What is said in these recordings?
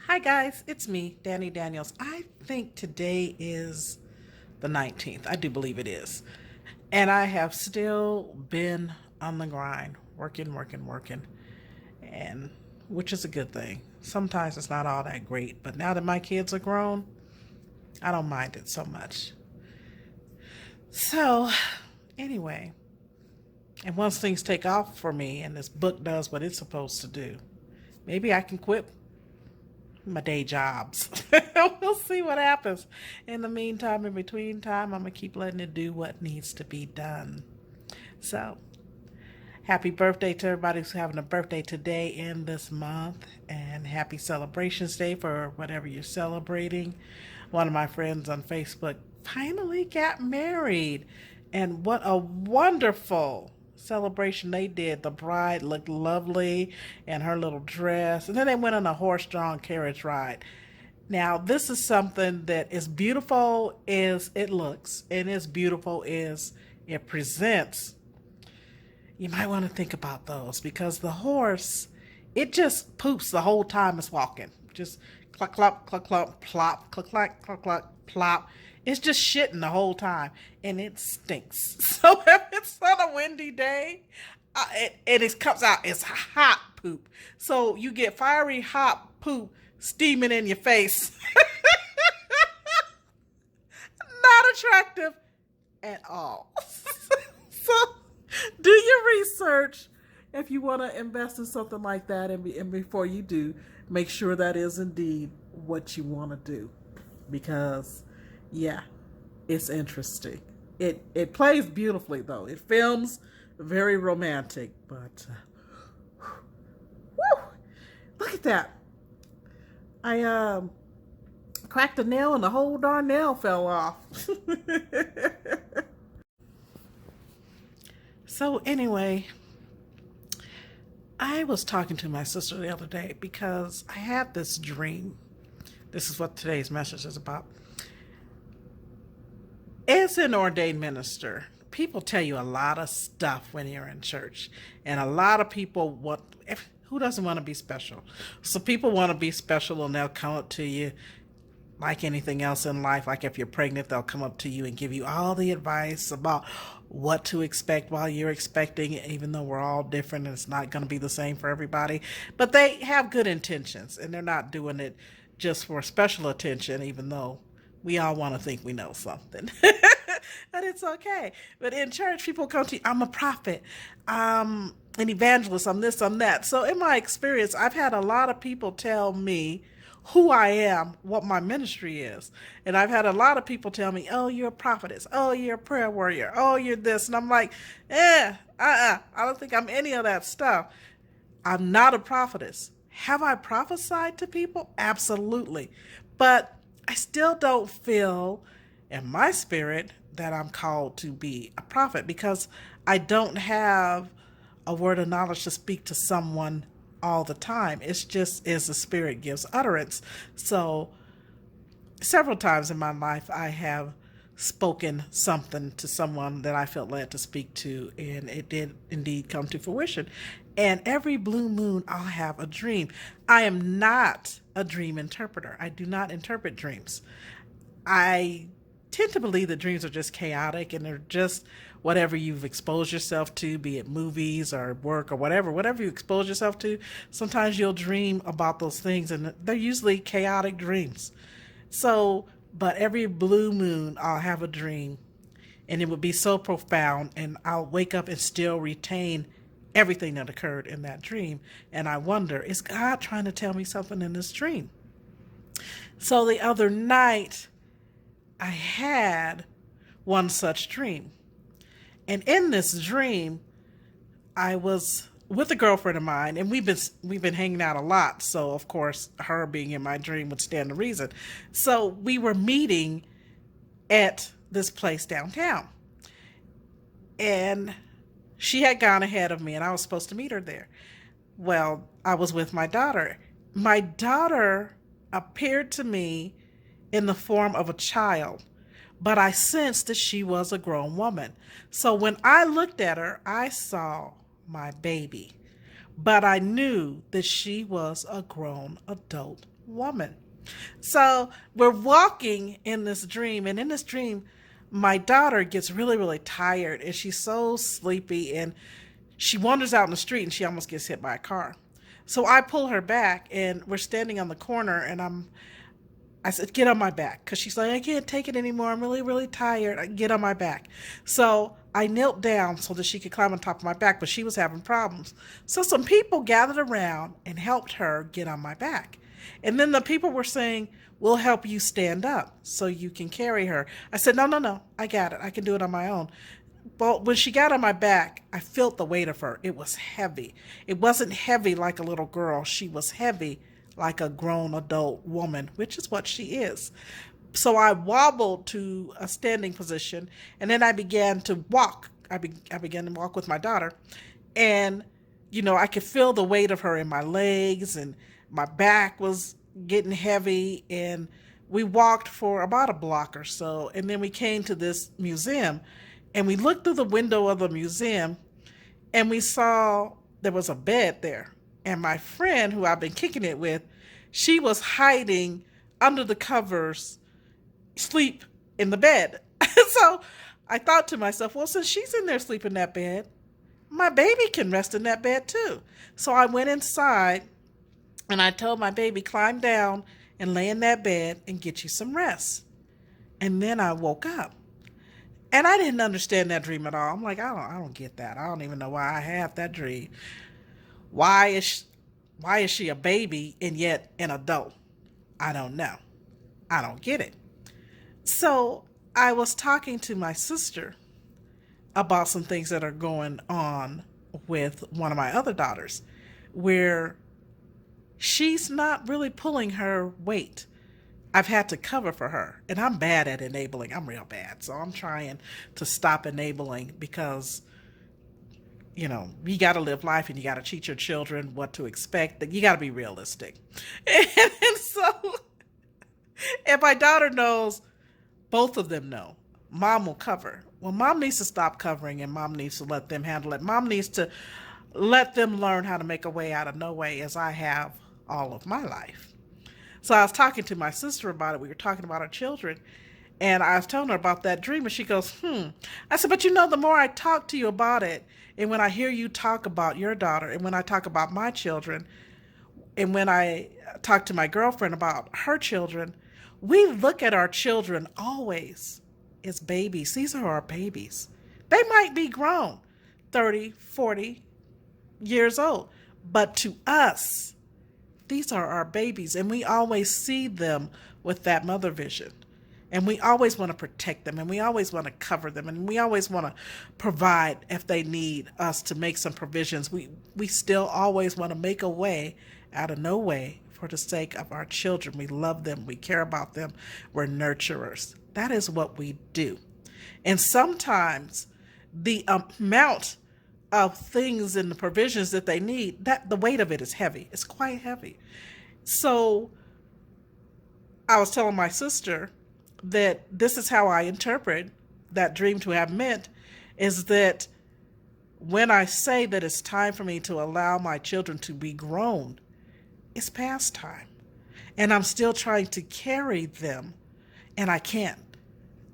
Hi guys, it's me, Danny Daniels. I think today is the 19th. I do believe it is. And I have still been on the grind, working, and which is a good thing. Sometimes it's not all that great, but now that my kids are grown, I don't mind it so much. So, anyway, and once things take off for me and this book does what it's supposed to do, maybe I can quit my day jobs. We'll see what happens. In the meantime, in between time, I'm gonna keep letting it do what needs to be done. So, happy birthday to everybody who's having a birthday today and this month, and happy celebrations day for whatever you're celebrating. One of my friends on Facebook finally got married, and what a wonderful celebration they did. The bride looked lovely in her little dress, and then they went on a horse-drawn carriage ride. Now, this is something that is beautiful as it looks, and as beautiful as it presents. You might want to think about those because the horse, it just poops the whole time it's walking. Just cluck, cluck, cluck, cluck, plop, cluck, cluck, cluck, cluck, plop. It's just shitting the whole time, and it stinks. So if it's on a windy day, it comes out. It's hot poop. So you get fiery hot poop steaming in your face. Not attractive at all. So do your research if you want to invest in something like that, and before you do, make sure that is indeed what you want to do, because yeah, it's interesting. It plays beautifully though. It films very romantic, but whew, look at that. I cracked a nail and the whole darn nail fell off. So anyway, I was talking to my sister the other day because I had this dream. This is what today's message is about. As an ordained minister, people tell you a lot of stuff when you're in church, and a lot of people want. Who doesn't want to be special? So people want to be special, and they'll come up to you like anything else in life. Like if you're pregnant, they'll come up to you and give you all the advice about what to expect while you're expecting, even though we're all different and it's not going to be the same for everybody. But they have good intentions, and they're not doing it just for special attention, even though we all want to think we know something. And it's okay. But in church, people come to you, I'm a prophet, I'm an evangelist, I'm this, I'm that. So in my experience, I've had a lot of people tell me who I am, what my ministry is. And I've had a lot of people tell me, oh, you're a prophetess. Oh, you're a prayer warrior. Oh, you're this. And I'm like, I don't think I'm any of that stuff. I'm not a prophetess. Have I prophesied to people? Absolutely. But I still don't feel in my spirit that I'm called to be a prophet, because I don't have a word of knowledge to speak to someone all the time. It's just as the Spirit gives utterance. So, several times in my life, I have spoken something to someone that I felt led to speak to, and it did indeed come to fruition. And every blue moon, I'll have a dream. I am not a dream interpreter. I do not interpret dreams. I tend to believe that dreams are just chaotic, and they're just whatever you've exposed yourself to, be it movies or work or whatever you expose yourself to. Sometimes you'll dream about those things, and they're usually chaotic dreams. So, but every blue moon, I'll have a dream, and it would be so profound, and I'll wake up and still retain everything that occurred in that dream. And I wonder, is God trying to tell me something in this dream? So the other night, I had one such dream. And in this dream, I was with a girlfriend of mine, and we've been hanging out a lot. So of course, her being in my dream would stand to reason. So we were meeting at this place downtown, and she had gone ahead of me, and I was supposed to meet her there. Well, I was with my daughter. My daughter appeared to me in the form of a child, but I sensed that she was a grown woman. So when I looked at her, I saw my baby, but I knew that she was a grown adult woman. So we're walking in this dream, and in this dream, my daughter gets really, really tired, and she's so sleepy, and she wanders out in the street, and she almost gets hit by a car. So I pull her back, and we're standing on the corner, and I said, get on my back. Because she's like, I can't take it anymore. I'm really, really tired. Get on my back. So I knelt down so that she could climb on top of my back, but she was having problems. So some people gathered around and helped her get on my back. And then the people were saying, we'll help you stand up so you can carry her. I said, no, no, no. I got it. I can do it on my own. But when she got on my back, I felt the weight of her. It was heavy. It wasn't heavy like a little girl. She was heavy like a grown adult woman, which is what she is. So I wobbled to a standing position, and then I began to walk. I began to walk with my daughter, and I could feel the weight of her in my legs, and my back was getting heavy, and we walked for about a block or so, and then we came to this museum, and we looked through the window of the museum, and we saw there was a bed there. And my friend, who I've been kicking it with, she was hiding under the covers, sleep in the bed. So I thought to myself, well, since she's in there sleeping in that bed, my baby can rest in that bed too. So I went inside and I told my baby, climb down and lay in that bed and get you some rest. And then I woke up. And I didn't understand that dream at all. I'm like, I don't get that. I don't even know why I had that dream. Why is she a baby and yet an adult? I don't know. I don't get it. So I was talking to my sister about some things that are going on with one of my other daughters, where she's not really pulling her weight. I've had to cover for her, and I'm bad at enabling. I'm real bad. So I'm trying to stop enabling because you got to live life and you got to teach your children what to expect. You got to be realistic. And so, and my daughter knows, both of them know, mom will cover. Well, mom needs to stop covering and mom needs to let them handle it. Mom needs to let them learn how to make a way out of no way, as I have all of my life. So I was talking to my sister about it. We were talking about our children. And I was telling her about that dream, and she goes, I said, but the more I talk to you about it, and when I hear you talk about your daughter, and when I talk about my children, and when I talk to my girlfriend about her children, we look at our children always as babies. These are our babies. They might be grown, 30, 40 years old, but to us, these are our babies, and we always see them with that mother vision. And we always want to protect them, and we always want to cover them, and we always want to provide if they need us to make some provisions. We still always want to make a way out of no way for the sake of our children. We love them. We care about them. We're nurturers. That is what we do. And sometimes the amount of things and the provisions that they need, that the weight of it is heavy. It's quite heavy. So I was telling my sister that this is how I interpret that dream to have meant, is that when I say that it's time for me to allow my children to be grown, it's past time. And I'm still trying to carry them, and I can't.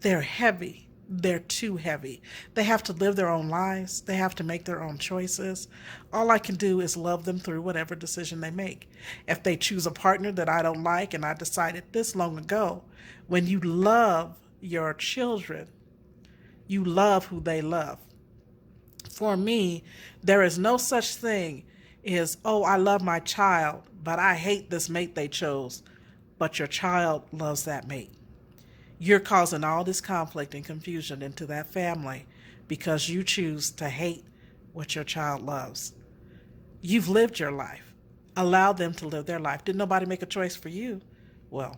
They're heavy. They're too heavy. They have to live their own lives. They have to make their own choices. All I can do is love them through whatever decision they make. If they choose a partner that I don't like, and I decided this long ago, when you love your children, you love who they love. For me, there is no such thing as, oh, I love my child, but I hate this mate they chose. But your child loves that mate. You're causing all this conflict and confusion into that family because you choose to hate what your child loves. You've lived your life. Allow them to live their life. Did nobody make a choice for you? Well,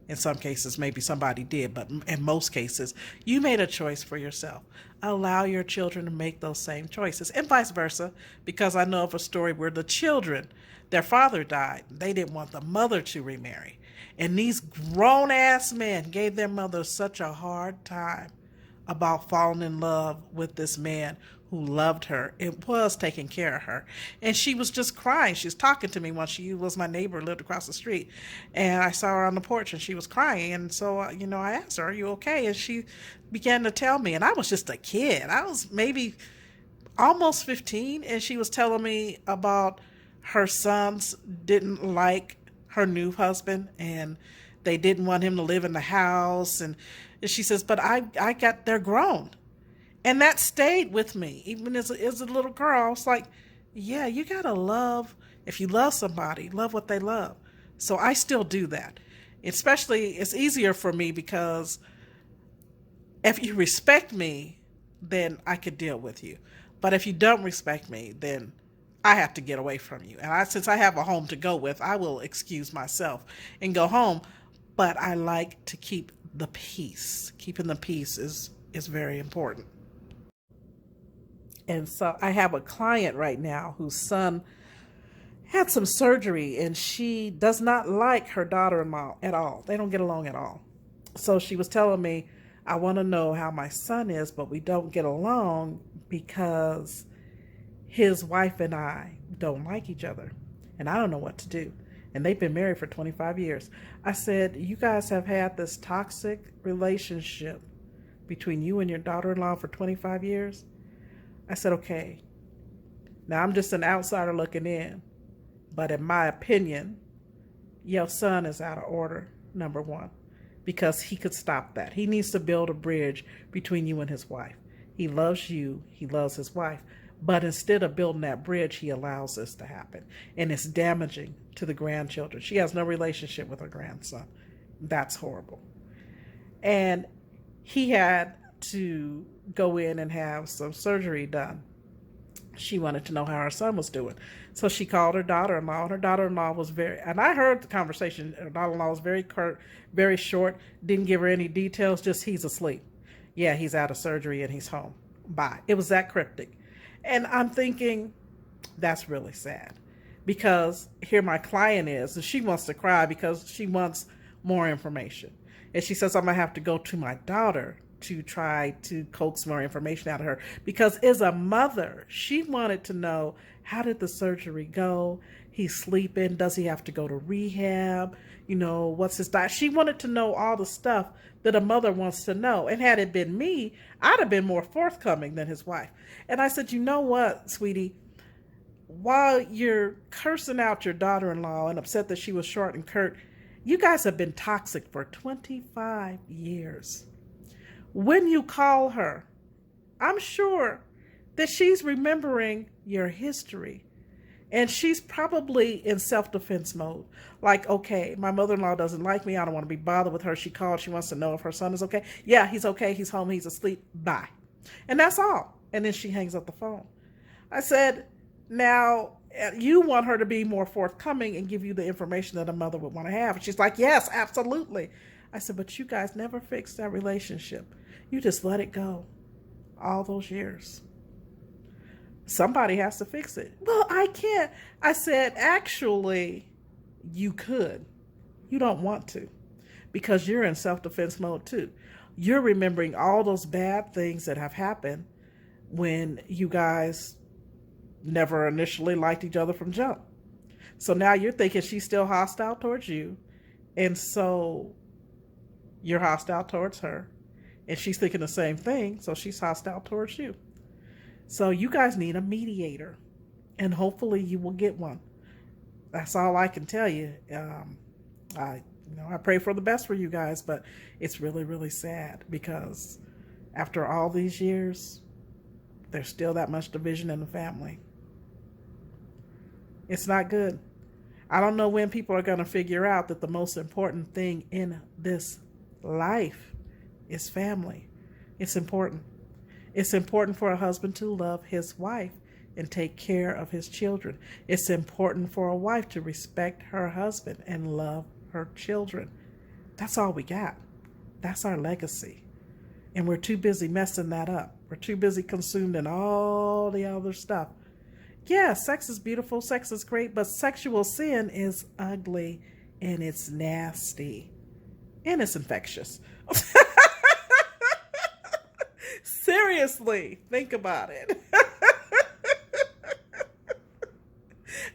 in some cases, maybe somebody did, but in most cases, you made a choice for yourself. Allow your children to make those same choices, and vice versa, because I know of a story where the children, their father died. They didn't want the mother to remarry. And these grown-ass men gave their mother such a hard time about falling in love with this man who loved her and was taking care of her. And she was just crying. She was talking to me once. She was my neighbor, lived across the street. And I saw her on the porch and she was crying. And so, I asked her, "Are you okay?" And she began to tell me. And I was just a kid. I was maybe almost 15. And she was telling me about her sons didn't like her new husband and they didn't want him to live in the house. And she says, "But they're grown." And that stayed with me. Even as a little girl, I was like, yeah, you got to love, if you love somebody, love what they love. So I still do that. Especially, it's easier for me because if you respect me, then I could deal with you. But if you don't respect me, then I have to get away from you. And since I have a home to go with, I will excuse myself and go home. But I like to keep the peace. Keeping the peace is very important. And so I have a client right now whose son had some surgery and she does not like her daughter-in-law at all. They don't get along at all. So she was telling me, "I want to know how my son is, but we don't get along because his wife and I don't like each other. And I don't know what to do." And they've been married for 25 years. I said, "You guys have had this toxic relationship between you and your daughter-in-law for 25 years? I said, "Okay, now I'm just an outsider looking in, but in my opinion, your son is out of order, number one, because he could stop that. He needs to build a bridge between you and his wife. He loves you, he loves his wife, but instead of building that bridge, he allows this to happen, and it's damaging to the grandchildren. She has no relationship with her grandson. That's horrible." And he had to go in and have some surgery done. She wanted to know how her son was doing. So she called her daughter-in-law, and her daughter-in-law was and I heard the conversation, her daughter-in-law was very curt, very short, didn't give her any details, just he's asleep. Yeah, he's out of surgery and he's home. Bye. It was that cryptic. And I'm thinking, that's really sad. Because here my client is, and she wants to cry because she wants more information. And she says, "I'm going to have to go to my daughter to try to coax more information out of her." Because as a mother, she wanted to know, how did the surgery go? He's sleeping. Does he have to go to rehab? What's his diet? She wanted to know all the stuff that a mother wants to know. And had it been me, I'd have been more forthcoming than his wife. And I said, "You know what, sweetie? While you're cursing out your daughter-in-law and upset that she was short and curt, you guys have been toxic for 25 years. When you call her, I'm sure that she's remembering your history. And she's probably in self-defense mode. Like, okay, my mother-in-law doesn't like me. I don't want to be bothered with her. She called. She wants to know if her son is okay. Yeah, he's okay. He's home. He's asleep. Bye." And that's all. And then she hangs up the phone. I said, "Now, you want her to be more forthcoming and give you the information that a mother would want to have." And she's like, "Yes, absolutely." I said, "But you guys never fixed that relationship. You just let it go all those years. Somebody has to fix it." "Well, I can't." I said, "Actually, you could. You don't want to because you're in self-defense mode too. You're remembering all those bad things that have happened when you guys never initially liked each other from jump. So now you're thinking she's still hostile towards you. And so you're hostile towards her. And she's thinking the same thing. So she's hostile towards you. So you guys need a mediator. And hopefully you will get one. That's all I can tell you. I pray for the best for you guys. But it's really, really sad. Because after all these years, there's still that much division in the family. It's not good. I don't know when people are going to figure out that the most important thing in this life is family. It's important. It's important for a husband to love his wife and take care of his children. It's important for a wife to respect her husband and love her children. That's all we got. That's our legacy. And we're too busy messing that up. We're too busy consumed in all the other stuff. Yeah, sex is beautiful, sex is great, but sexual sin is ugly and it's nasty and it's infectious. Seriously, think about it.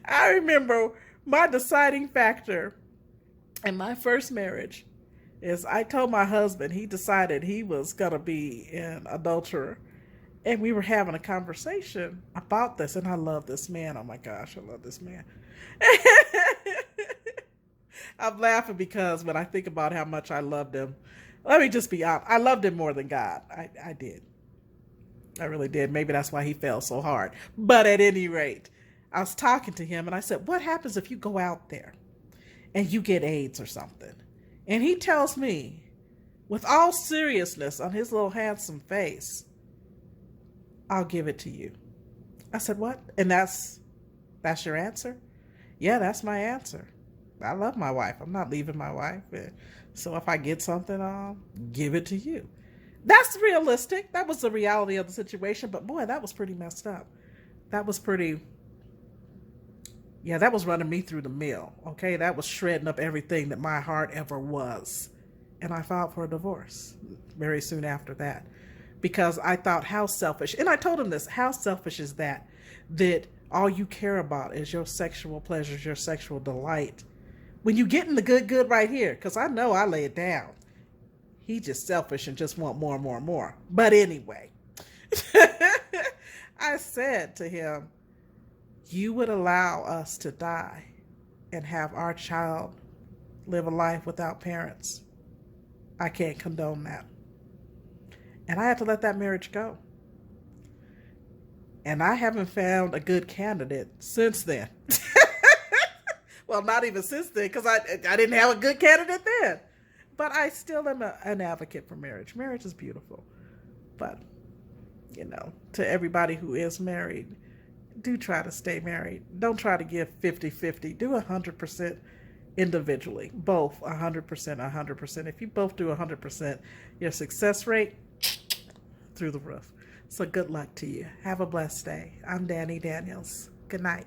I remember my deciding factor in my first marriage is I told my husband he decided he was going to be an adulterer. And we were having a conversation about this. And I love this man. Oh my gosh, I love this man. I'm laughing because when I think about how much I loved him, let me just be honest. I loved him more than God. I did. I really did. Maybe that's why he fell so hard. But at any rate, I was talking to him and I said, what happens if you go out there and you get AIDS or something? And he tells me, with all seriousness on his little handsome face, I'll give it to you. I said, what? And that's your answer? Yeah, that's my answer. I love my wife. I'm not leaving my wife. So if I get something, I'll give it to you. That's realistic. That was the reality of the situation. But boy, that was pretty messed up. That was pretty, yeah, that was running me through the mill. Okay, that was shredding up everything that my heart ever was. And I filed for a divorce very soon after that. Because I thought, how selfish. And I told him this, how selfish is that all you care about is your sexual pleasures, your sexual delight. When you get in the good right here, because I know I lay it down. He just selfish and just want more and more and more. But anyway, I said to him, you would allow us to die and have our child live a life without parents. I can't condone that. And I had to let that marriage go. And I haven't found a good candidate since then. Well, not even since then, because I didn't have a good candidate then. But I still am an advocate for marriage. Marriage is beautiful. But, to everybody who is married, do try to stay married. Don't try to give 50-50. Do 100% individually. Both 100%, 100%. If you both do 100%, your success rate through the roof. So good luck to you. Have a blessed day. I'm Danny Daniels. Good night.